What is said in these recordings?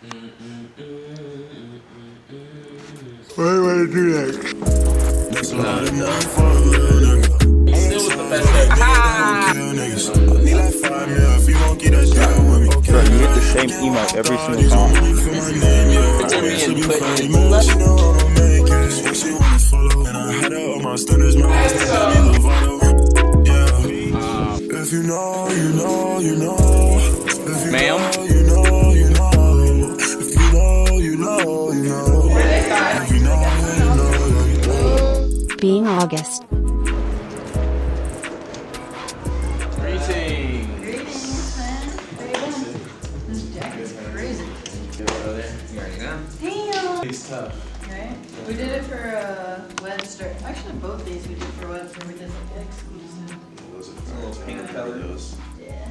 Why do I do that? Still was the best Bro, you get the same email every single time. If you know, you know, you know. Ma'am? You know, you know. If you know, you know, you know. If you know, you know, you know. Being August. Greetings, man. How you doing? This jacket's crazy. Damn. It's tough. Okay. We did it for Wednesday. Actually, both these we did for Wednesday. We did like exclusive. Little pink colors. Yeah.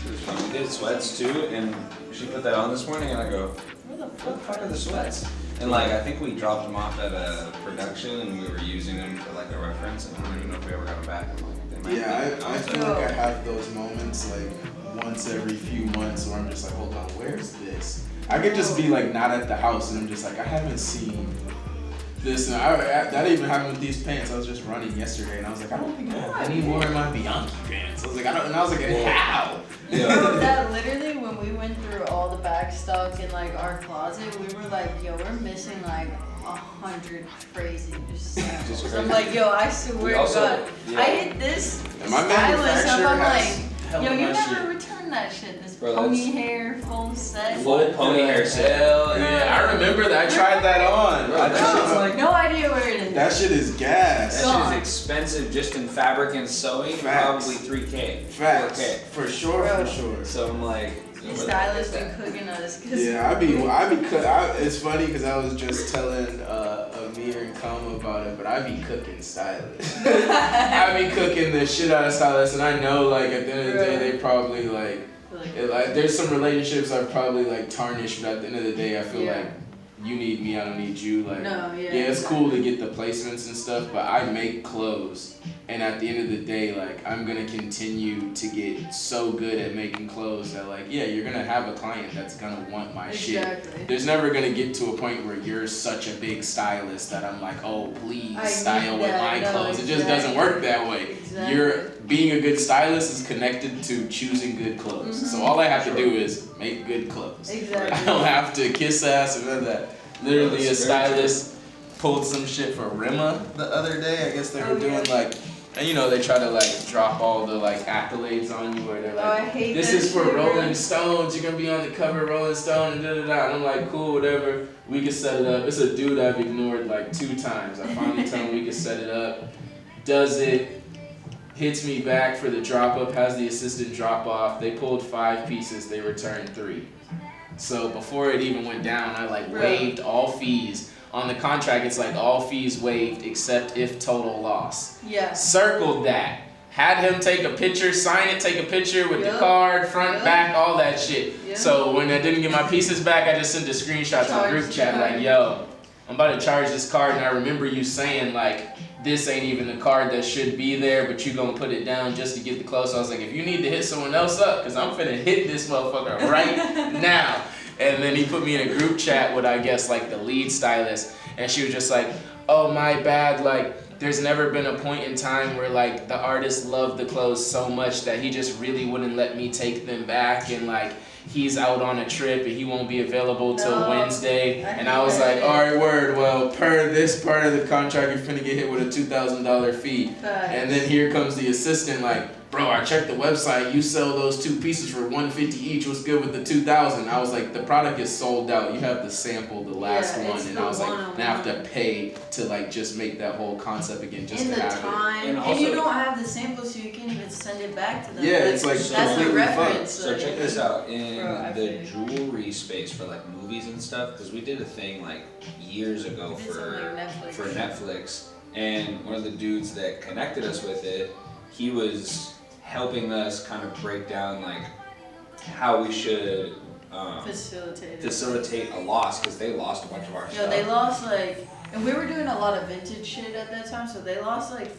We did sweats too, and she put that on this morning, and I go, Where the what the fuck fuck are the sweats? And like, I think we dropped them off at a production, and we were using them for like a reference, and I don't even know if we ever got them back. I'm like, they might Yeah, be. I feel like I have those moments like once every few months where I'm just like, hold on, where's this? I could just be like not at the house and I'm just like, I haven't seen this. And that even happened with these pants. I was just running yesterday and I was like, I don't think I have any more in my Bianchi pants. I was like, and I was like, how? Bro, that literally when we went through all the back stock in like our closet, we were like, yo, we're missing like 100 crazy just samples. crazy. I'm like, yo, I swear to God, yeah. I hit this And my stylist up. I'm manufacturer has like, hell yo, of you my never shit. returned that shit. This Bro, pony that's- hair, full set. Full pony hair set. Hell yeah, I remember that. I tried that on. Bro, that shit's like, No idea where it is. That shit is gas. that Gone. shit is expensive just in fabric and sewing, Facts. probably 3K. Facts. 4K. For sure, Bro. for sure. So I'm like, The stylist been cooking us. Yeah, it's funny because I was just telling Amir and Kama about it, but I be cooking stylists. I be cooking the shit out of stylists, and I know like at the end of the day they probably like there's some relationships I've probably like tarnished, but at the end of the day I feel Yeah. like you need me, I don't need you. Like No, yeah, it's exactly. cool to get the placements and stuff, but I make clothes. And at the end of the day, like, I'm gonna continue to get so good at making clothes that, like, yeah, you're gonna have a client that's gonna want my shit. Exactly. There's never gonna get to a point where you're such a big stylist that I'm like, oh, please I style need with that. my No, clothes. It just doesn't work that way. Exactly. Being a good stylist is connected to choosing good clothes. So all I have to do is make good clothes. Exactly. I don't have to kiss ass or none of that. Literally, a stylist pulled some shit for Rima the other day. I guess they were doing like. And you know, they try to like drop all the like accolades on you where they're like, I hate this that is for shit, bro. Rolling Stones, you're gonna be on the cover of Rolling Stone and da da da. And I'm like, cool, whatever, we can set it up. It's a dude I've ignored like 2 times. I finally tell him we can set it up, does it, hits me back for the drop up, has the assistant drop off. They pulled 5 pieces, they returned 3. So before it even went down, I like waived all fees. On the contract, it's like all fees waived except if total loss. Yeah. Circled that. Had him take a picture, sign it, take a picture with the Yup. card, front, Yup. back, all that shit. Yup. So when I didn't get my pieces back, I just sent a screenshot to the group chat like, yo, I'm about to charge this card, and I remember you saying like, this ain't even the card that should be there, but you gonna put it down just to get the clothes. So I was like, if you need to hit someone else up, cause I'm finna hit this motherfucker right now. And then he put me in a group chat with, I guess, like the lead stylist, and she was just like, oh, my bad, like, there's never been a point in time where, like, the artist loved the clothes so much that he just really wouldn't let me take them back, and, like, he's out on a trip and he won't be available till No, Wednesday. I And hate I was that like, shit. all right, word, well, per this part of the contract, you're finna get hit with a $2,000 fee. Facts. And then here comes the assistant like, bro, I checked the website, you sell those 2 pieces for $150 each, what's good with the $2,000? I was like, the product is sold out, you have to sample the last Yeah, one. it's And the I was like, one-on-one. now I have to pay to like just make that whole concept again, just In to the have time, And and you also- don't have the sample, so you can't even send it back to them. Yeah, it's like that's the completely reference. So like- check this out, in Bro, I the feel jewelry space for like movies and stuff, because we did a thing like years ago We did something like Netflix. for Netflix, and one of the dudes that connected us with it, he was helping us kind of break down like how we should facilitate a loss, because they lost a bunch of our Yo, stuff. they lost like, and we were doing a lot of vintage shit at that time, so they lost like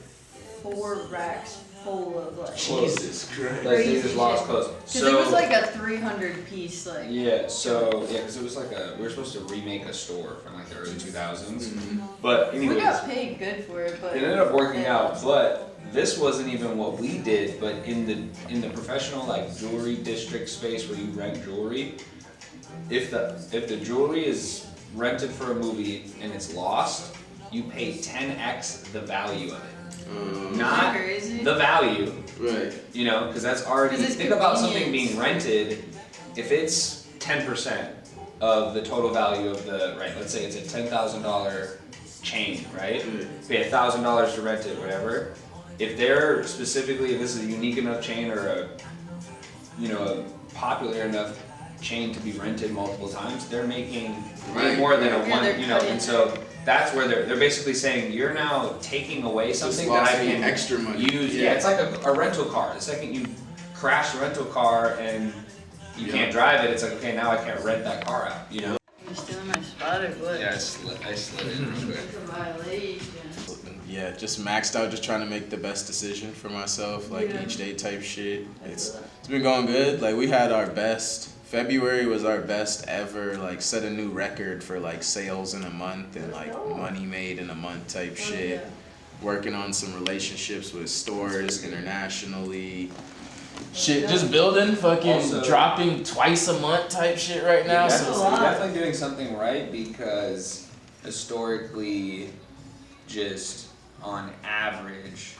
4 racks full of like. Jesus Christ. Like they Crazy just lost shit. clothes. Cause it was like a 300 piece like. Yeah, so yeah, because it was like we were supposed to remake a store from like the early 2000s, but anyways, We got paid good for it, but. it ended up working out. But this wasn't even what we did. But in the professional like jewelry district space where you rent jewelry, if the jewelry is rented for a movie and it's lost, you pay 10x the value of it. Not crazy? the value, Right. you know, because that's already, 'Cause it's think about something convenience. being rented, if it's 10% of the total value of the, right, let's say it's a $10,000 chain, right? Pay $1,000 to rent it, whatever. If they're specifically, if this is a unique enough chain or a, you know, a popular enough chain to be rented multiple times, they're making way Right. more than a Yeah, one, they're you know, cutting and so that's where they're basically saying, you're now taking away something that I lost me can extra money. use. Yeah, it's like a rental car. The second you crash the rental car and you can't drive it, it's like, okay, now I can't rent that car out, you know? You're stealing my spot or what? I slid in real quick. It's a violation. Yeah, just maxed out, just trying to make the best decision for myself, like Yeah. each day type shit. It's been going good. Like we had our best. February was our best ever. Like set a new record for like sales in a month and like money made in a month type shit. Yeah. Working on some relationships with stores internationally. Shit, just building, fucking Also- dropping twice a month type shit right now. That's a So lot. You're definitely doing something right because historically, just on average,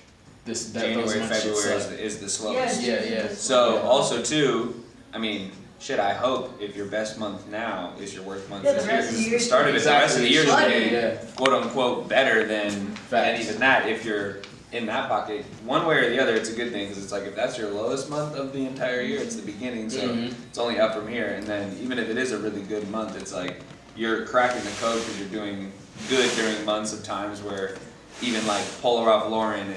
those January, months shit February suck. is the slowest. Yeah, yeah. So also too, I mean, shit, I hope if your best month now is your worst month Yeah, the this year, rest of the because year the start of it, the rest of the year should Exactly. be Yeah. quote unquote better than Facts. even that. If you're in that pocket, one way or the other, it's a good thing because it's like if that's your lowest month of the entire year, it's the beginning, so it's only up from here. And then even if it is a really good month, it's like you're cracking the code because you're doing good during months of times where even like Polar Ralph Lauren and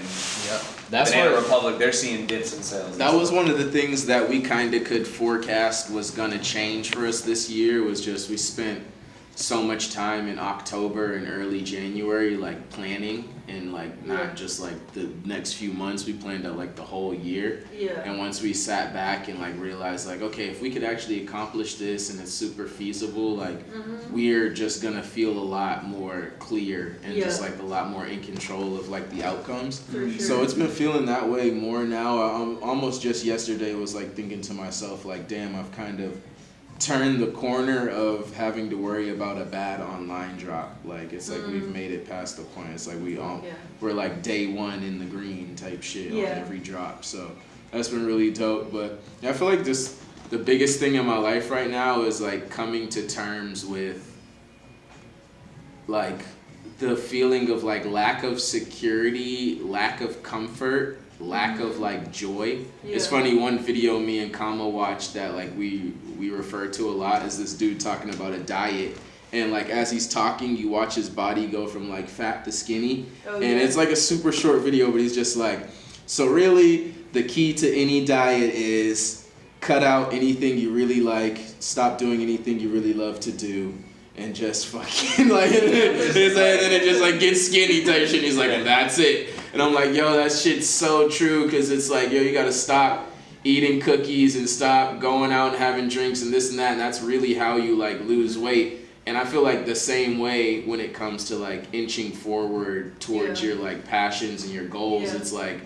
That's Banana what. Republic, they're seeing dips in sales. That was one of the things that we kind of could forecast was gonna change for us this year. Was just we spent so much time in October and early January like planning and like not just like the next few months. We planned out like the whole year. Yeah. And once we sat back and like realized like, okay, if we could actually accomplish this and it's super feasible, like we're just gonna feel a lot more clear and just Yeah. like a lot more in control of like the outcomes. For sure. So it's been feeling that way more now. Almost just yesterday was like thinking to myself like, damn, I've kind of turned the corner of having to worry about a bad online drop. Like it's like we've made it past the point. It's like we're like day one in the green type shit on Yeah. every drop. So that's been really dope. But I feel like the biggest thing in my life right now is like coming to terms with like the feeling of like lack of security, lack of comfort, lack of like joy. It's Yeah. funny, one video me and Kama watched that like we refer to a lot is this dude talking about a diet, and like as he's talking you watch his body go from like fat to skinny. Oh, And yeah. it's like a super short video, but he's just like, so really the key to any diet is cut out anything you really like, stop doing anything you really love to do, and just fucking like, and then it just like gets skinny type shit. He's like, and that's it. And I'm like, yo, that shit's so true, because it's like, yo, you gotta stop eating cookies and stop going out and having drinks and this and that, and that's really how you like lose weight. And I feel like the same way when it comes to like inching forward towards Yeah. your like passions and your goals. Yeah. It's like,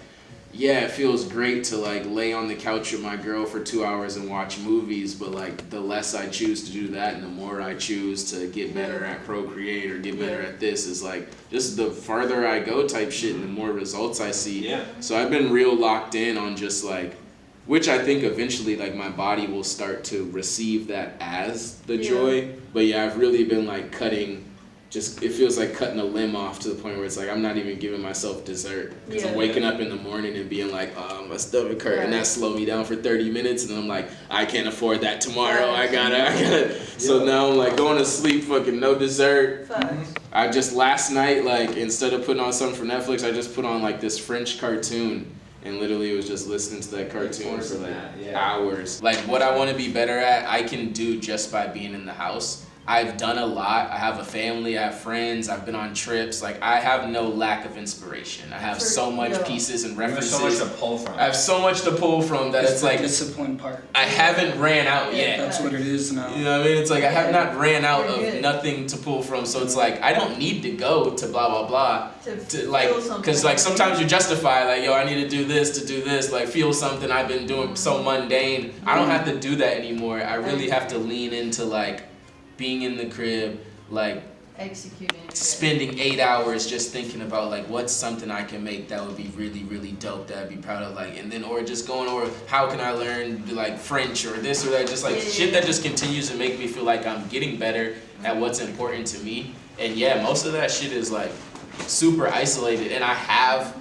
yeah, it feels great to like lay on the couch with my girl for 2 hours and watch movies, but like the less I choose to do that and the more I choose to get better at Procreate or get better Yeah. at this, is like just the farther I go type shit and the more results I see. Yeah. So I've been real locked in on just like, which I think eventually like my body will start to receive that as the Yeah. joy. But yeah, I've really been like cutting, just it feels like cutting a limb off to the point where it's like I'm not even giving myself dessert. Because I'm Yeah. waking up in the morning and being like, oh, my stomach hurt, and that slowed me down for 30 minutes, and then I'm like, I can't afford that tomorrow. I gotta. So now I'm like going to sleep, fucking no dessert. Facts. I just last night, like instead of putting on something for Netflix, I just put on like this French cartoon. And literally was just listening to that cartoon for like hours. Like what I want to be better at, I can do just by being in the house. I've done a lot. I have a family, I have friends, I've been on trips. Like, I have no lack of inspiration. I have so much pieces and There's references. so much to pull from. I have so much to pull from that it's the like discipline part. I haven't ran out yet. That's what it is now. You know what I mean? It's like I have not ran out You're of good. nothing to pull from. So it's like I don't need to go to blah blah blah To like, feel something. cause like sometimes you justify like, yo, I need to do this, like feel something I've been doing so mundane. I don't have to do that anymore. I really have to lean into like being in the crib, like Executing. spending 8 hours just thinking about like what's something I can make that would be really really dope that I'd be proud of, like, and then or just going over how can I learn like French or this or that, just like shit that just continues to make me feel like I'm getting better at what's important to me. And yeah, most of that shit is like super isolated, and I have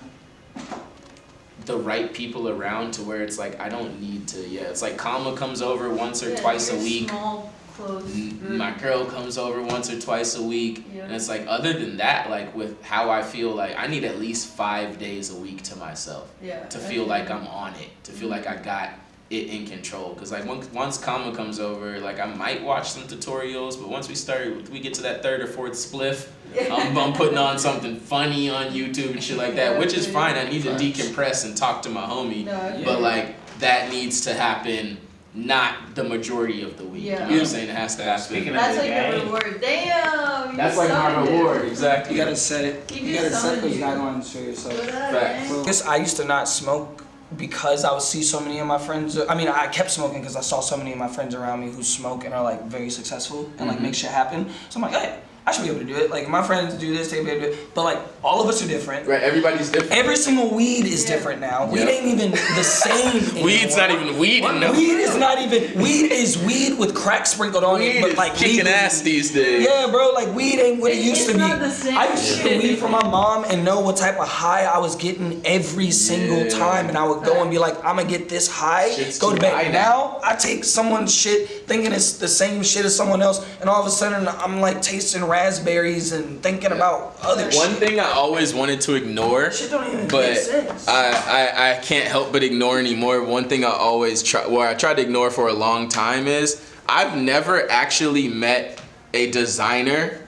the right people around to where it's like I don't need to. Yeah, it's like Kama comes over once or twice a week. Small, close group. My girl comes over once or twice a week, Yeah. and it's like other than that, like with how I feel, like I need at least 5 days a week to myself Yeah. to feel like I'm on it, to feel like I got it in control. Cause like once Kama comes over, like I might watch some tutorials, but once we get to that third or fourth spliff, I'm putting on something funny on YouTube and shit like that, which is fine. I need to decompress and talk to my homie, No, but like that needs to happen. Not the majority of the week. Yeah. You know what I'm saying? It has to happen. Speaking of That's the like game, a reward. Damn. That's like my reward, exactly. You gotta set it. You You gotta set summoned those you. guidelines for yourself. Facts. I guess I used to not smoke because I would see so many of my friends. I mean, I kept smoking because I saw so many of my friends around me who smoke and are like very successful and like make shit happen. So I'm like, hey, I should be able to do it. Like my friends do this, they be able to do it. But like all of us are different. Right, everybody's different. Every single weed is different now. Weed ain't even the same anymore. Weed's not even weed no. Weed is not even, weed is weed with crack sprinkled on it, Weed but is like kicking legally. ass these days. Yeah, bro, like weed ain't what it used to It's be. not the same I used to get shit. weed from my mom and know what type of high I was getting every single time, and I would go and be like, I'm gonna get this high, Shit's go to too bed. high Now I take someone's shit thinking it's the same shit as someone else, and all of a sudden I'm like tasting raspberries and thinking about other One shit. thing I always wanted to ignore, Shit don't even make but sense. I can't help but ignore anymore. One thing I always I tried to ignore for a long time is I've never actually met a designer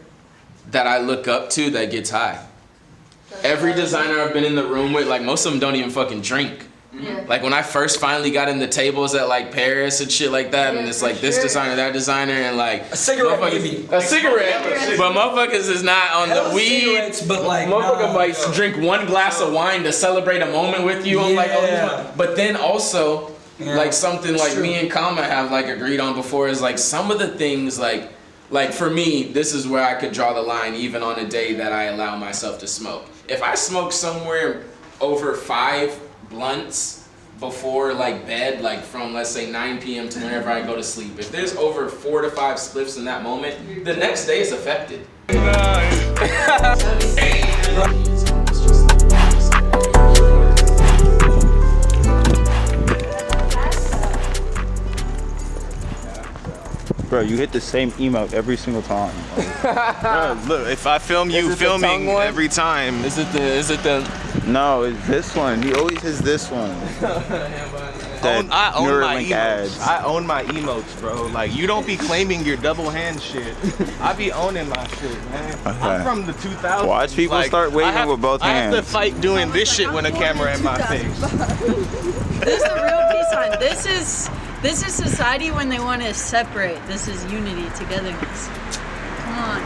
that I look up to that gets high. Every designer I've been in the room with, like most of them don't even fucking drink. Yeah. Like when I first finally got in the tables at like Paris and shit like that, and it's like this designer, that designer, and like A cigarette motherfuckers- maybe. a cigarette, but motherfuckers is not on Hella the weed. cigarettes, but like Motherfucker nah, might yo. drink one glass of wine to celebrate a moment with you. I'm like, oh, Yeah. this one. But then also, Yeah, like something it's like true. me and Kama have like agreed on before is like some of the things like for me, this is where I could draw the line even on a day that I allow myself to smoke. If I smoke somewhere over 5 blunts before like bed, like from let's say 9 p.m. to whenever I go to sleep, if there's over 4 to 5 spliffs in that moment, the next day is affected. Bro, you hit the same emote every single time. Bro, look, if I film you it the filming tongue one? every time, Is it the No, it's this one. He always hits this one. I own my Neuralink emotes. ads. I own my emotes, bro. Like, you don't be claiming your double hand shit. I be owning my shit, man. I'm Okay. from the 2000s. Watch people start waving with both I have to hands. fight doing this shit when a camera in my face. This is a real peace sign. This is society when they want to separate. This is unity, togetherness. Come on.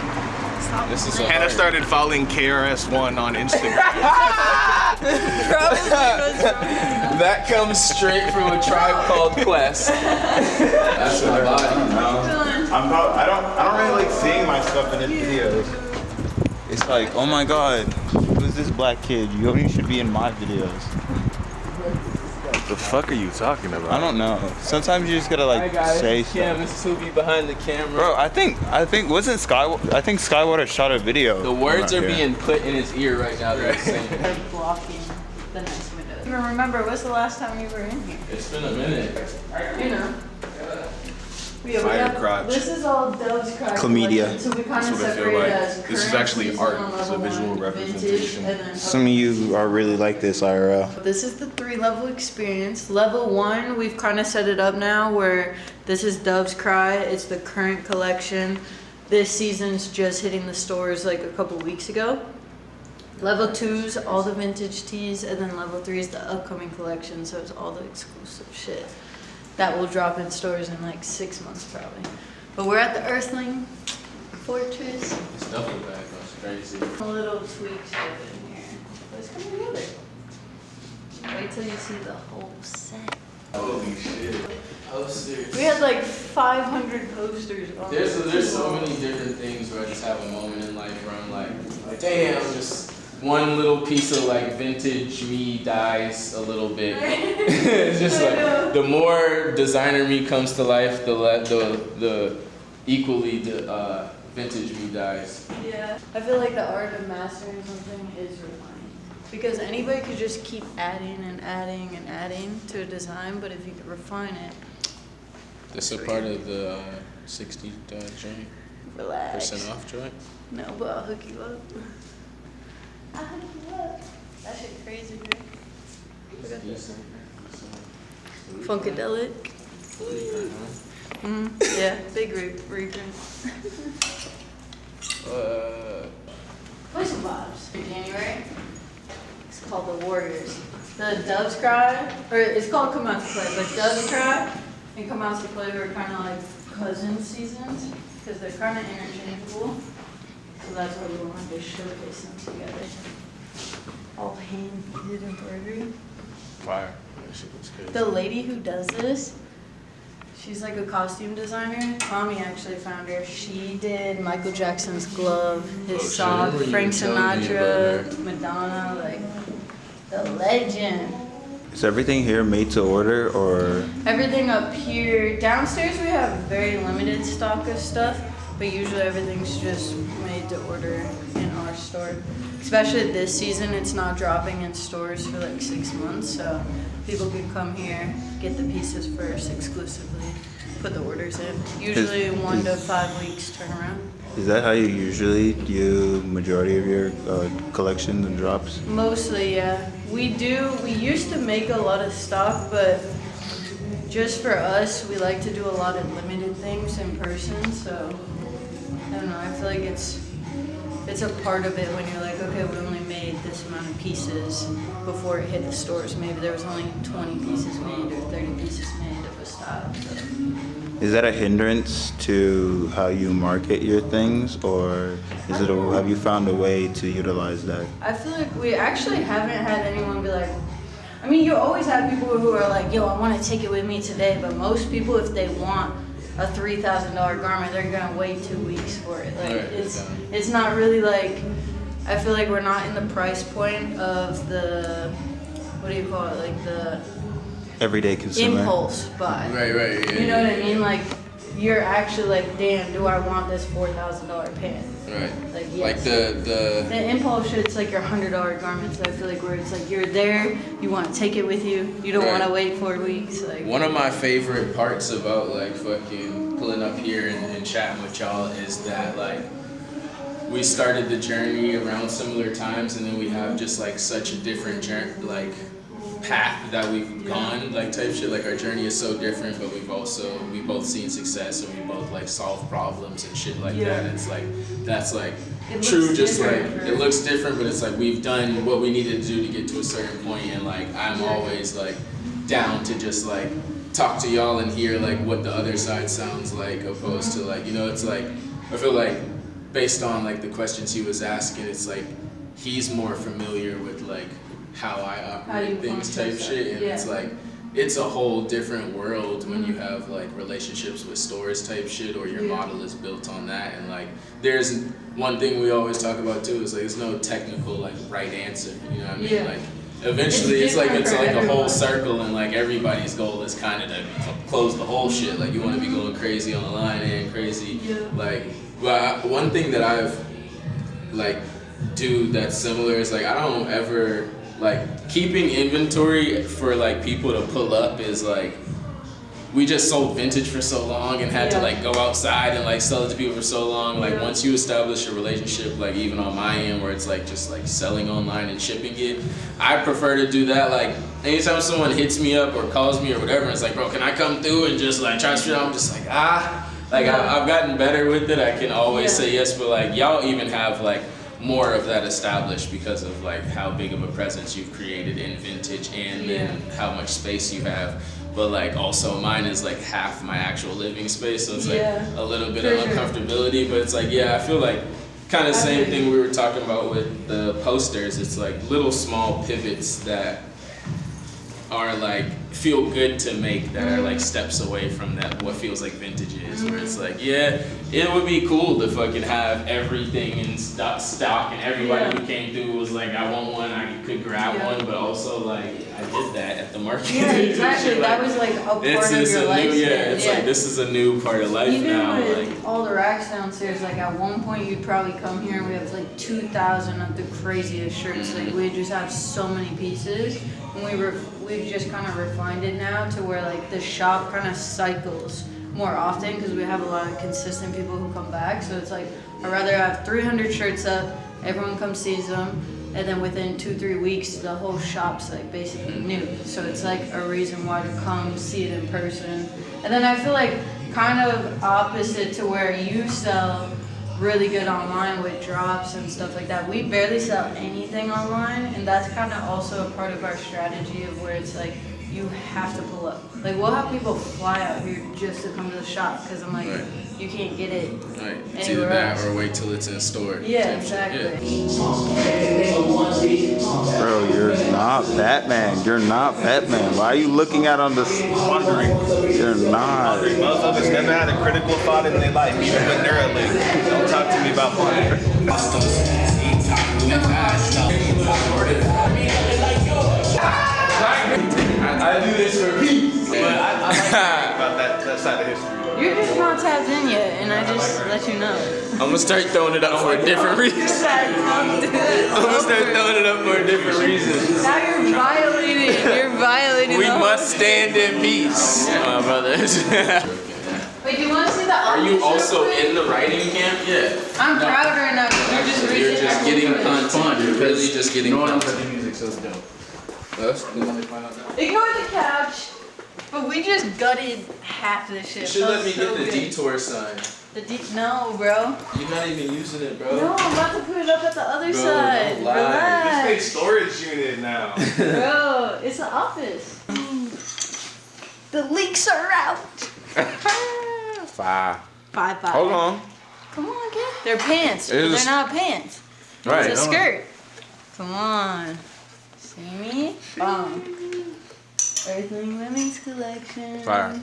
Stop This is playing. Hannah started following KRS-One on Instagram. Probably was wrong. That comes straight from a tribe called Quest. That's my body. I don't really like seeing my stuff in his videos. It's like, oh my god, who's this black kid? You only should be in my videos. What the fuck are you talking about? I don't know. Sometimes you just gotta like say stuff. This is Hoopy behind the camera. Bro, I think wasn't I think Skywater shot a video. The words are Yeah. being put in his ear right now. They're saying. They're blocking the nice windows. Even remember, what's the last time you were in here? It's been a minute. You know. Fire crotch. This is all Dove's crotch. Chlamydia. collection, So we kind of That's what I feel separate like. as This is current actually season art. on It's a level visual 1, representation. vintage, and then Some of you are really like this IRL. This is the 3-level experience. Level 1, we've kind of set it up now where this is Dove's Cry. It's the current collection. this season's just hitting the stores like a couple weeks ago. Level 2's all the vintage tees, and then level 3 is the upcoming collection, so it's all the exclusive shit that will drop in stores in like 6 months probably. But we're at the Earthling Fortress. This duffel bag goes crazy. A little tweaks in here, but it's coming together. Wait till you see the whole set. Holy shit. Posters. We had like 500 posters on There's so many different things where I just have a moment in life where I'm like, damn, just one little piece of like vintage me dies a little bit. It's just like the more designer me comes to life, the equally the vintage me dies. Yeah, I feel like the art of mastering something is refining. Because anybody could just keep adding and adding and adding to a design, but if you could refine it. This a part of the 60 joint? Relax. % off joint? No, but I'll hook you up. I'll hook you up. That shit crazy, right? Look at this. Funkadelic. Yeah, big reprint. Play some vibes. In January, it's called the Warriors. The Doves Cry, or it's called Come Out to Play, but Doves Cry and Come Out to Play were kind of like cousin seasons because they're kind of interchangeable. So that's why we wanted to showcase them together. All hand-knitted embroidery. Fire. That shit looks good. The lady who does this, she's like a costume designer. Tommy actually found her. She did Michael Jackson's glove, his sock, Frank Sinatra, Madonna, like the legend. Is everything here made to order or? Everything up here. Downstairs we have very limited stock of stuff, but usually everything's just made to order in our store. Especially this season, it's not dropping in stores for like 6 months, so people can come here, get the pieces first exclusively, put the orders in. Usually 1 to 5 weeks turnaround. Is that how you usually do majority of your collections and drops? Mostly, yeah. We used to make a lot of stock, but just for us, we like to do a lot of limited things in person, so I don't know, I feel like it's a part of it when you're like, okay, we only made this amount of pieces before it hit the stores. Maybe there was only 20 pieces made or 30 pieces made of a style. So. Is that a hindrance to how you market your things, or is it have you found a way to utilize that? I feel like we actually haven't had anyone be like, I mean, you always have people who are like, yo, I want to take it with me today, but most people, if they want a $3,000 garment, they're gonna wait 2 weeks for it. Like it's not really like, I feel like we're not in the price point of the, what do you call it, like the Everyday consumer. impulse buy. Right, yeah. You know what I mean? Like you're actually like, damn, do I want this $4,000 pant? Right. Like yes. Like The impulse shit's like your $100 garments. I feel like where it's like you're there, you want to take it with you. You don't want to wait 4 weeks. Like one of my favorite parts about like fucking pulling up here and chatting with y'all is that like we started the journey around similar times, and then we have just like such a different journey, like path that we've gone, like type shit. Like our journey is so different, but we both seen success, and we both like solve problems and shit like that. It's like that's like true, just like it looks different, but it's like we've done what we needed to do to get to a certain point, and like I'm always like down to just like talk to y'all and hear like what the other side sounds like, opposed to like, you know, it's like I feel like based on like the questions he was asking, it's like he's more familiar with like how I operate things type shit, and it's like it's a whole different world when you have like relationships with stores type shit, or your model is built on that. And like there's one thing we always talk about too, is like there's no technical like right answer, you know what I mean? Like eventually it's like a whole circle, and like everybody's goal is kind of to close the whole shit. Like you want to be going crazy on the line and crazy like, but one thing that I've like do that's similar is like I don't ever like keeping inventory for like people to pull up is like we just sold vintage for so long and had to like go outside and like sell it to people for so long. Like once you establish a relationship, like even on my end where it's like just like selling online and shipping it, I prefer to do that. Like anytime someone hits me up or calls me or whatever, it's like, bro, can I come through and just like try to shit? I'm just like, Like I've gotten better with it. I can always say yes, but like y'all even have like more of that established because of like how big of a presence you've created in vintage and then how much space you have. But like also mine is like half my actual living space, so it's like a little bit of uncomfortability. But it's like I feel like kind of same thing we were talking about with the posters. It's like little small pivots that are like feel good to make, that are like steps away from that what feels like vintage is, where it's like it would be cool to fucking have everything in stock and everybody who came through was like I want one, I could grab one, but also like I did that at the market. Yeah, exactly. Like, that was like a part of your life. It's like this is a new part of life even now. With like all the racks downstairs, like at one point you'd probably come here and we have like 2,000 of the craziest shirts. Like we just have so many pieces, and we've just kind of refined it now to where like the shop kind of cycles more often because we have a lot of consistent people who come back. So it's like I'd rather have 300 shirts up, everyone comes sees them, and then within 2-3 weeks the whole shop's like basically new. So it's like a reason why to come see it in person. And then I feel like kind of opposite to where you sell really good online with drops and stuff like that. We barely sell anything online, and that's kind of also a part of our strategy of where it's like you have to pull up. Like we'll have people fly out here just to come to the shop because I'm like, you can't get it it's either that or wait till it's in store. Yeah, exactly. Bro, you're not Batman. You're not Batman. Why are you looking at on this laundry? You're not. Motherfuckers never had a critical thought in their life, even when they're a link. Don't talk to me about laundry. I do this for peace. But I like about that side of history. You're just not tapped in yet, and I just let you know. I'm gonna start throwing it up for a different reason. I'm gonna start throwing it up for a different reason. Now you're violating. You're violating. We must stand in peace, my brothers. Wait, do you want to see the Are you office also real quick? in the writing camp? Yeah. I'm proud right now because You're just getting content. You're really just getting content. The music so dope. That's cool. Ignore the couch. But we just gutted half the shit. You should let me get the detour sign. No, bro. You're not even using it, bro. No, I'm about to put it up at the other side. don't lie. Relax. This big storage unit now. Bro, it's the office. The leaks are out. 5. 5. Hold on. Come on, kid. They're pants. It But is- they're not pants. Right. It's a skirt. Come on. See me? Earthling Women's Collection. Fire.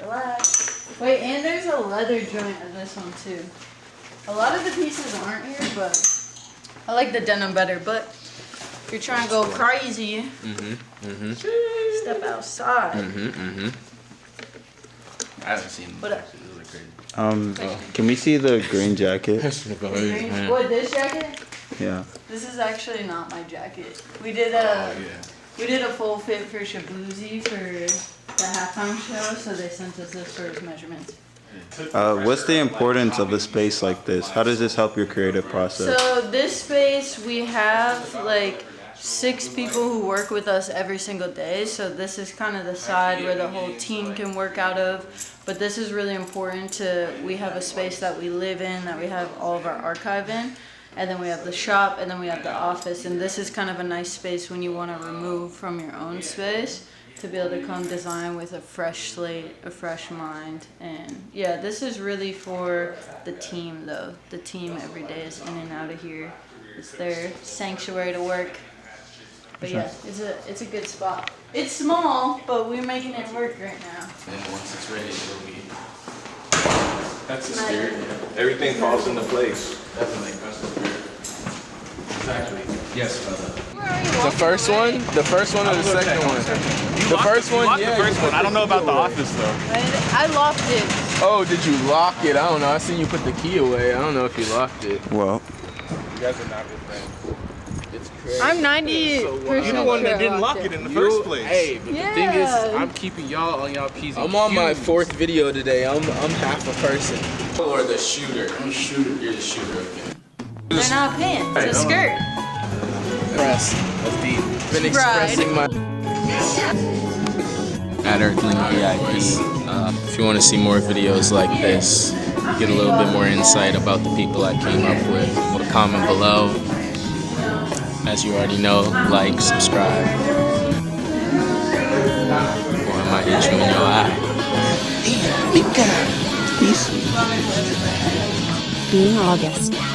Relax. Wait, and there's a leather joint of this one too. A lot of the pieces aren't here, but I like the denim better. But if you're trying to go crazy, step outside. I haven't seen What up? Those look crazy. Can we see the green jacket? What, this jacket? Yeah. This is actually not my jacket. We did a full fit for Shabuzi for the halftime show, so they sent us this for his measurements. What's the importance of a space like this? How does this help your creative process? So this space, we have like 6 people who work with us every single day. So this is kind of the side where the whole team can work out of. But this is really important we have a space that we live in, that we have all of our archive in. And then we have the shop, and then we have the office. And this is kind of a nice space when you want to remove from your own space to be able to come design with a fresh slate, a fresh mind. And yeah, this is really for the team though. The team every day is in and out of here. It's their sanctuary to work. But yeah, it's a good spot. It's small, but we're making it work right now. And once it's ready, it'll be. That's the spirit. Everything falls into place. Definitely. That's the spirit. Exactly. Yes, brother. The first one? The first one or the second one? The first one, yeah. The first one. I don't know about the office though. I locked it. Oh, did you lock it? I don't know. I seen you put the key away. I don't know if you locked it. Well, You guys are not good friends. It's crazy. I'm 90%. You're the one that didn't lock it in the first place. Hey, but the thing is, Yeah. I'm keeping y'all on y'all P's and I'm on my Q's. 4th video today. I'm half a person. Or the shooter. I'm the shooter. You're the shooter. Okay. They're not pants. It's a skirt. Press. That's deep. Been expressing my. at Earthling VIP. If you want to see more videos like this, get a little bit more insight about the people I came up with, comment below. As you already know, like, subscribe, or I might hit you in your eye. In August.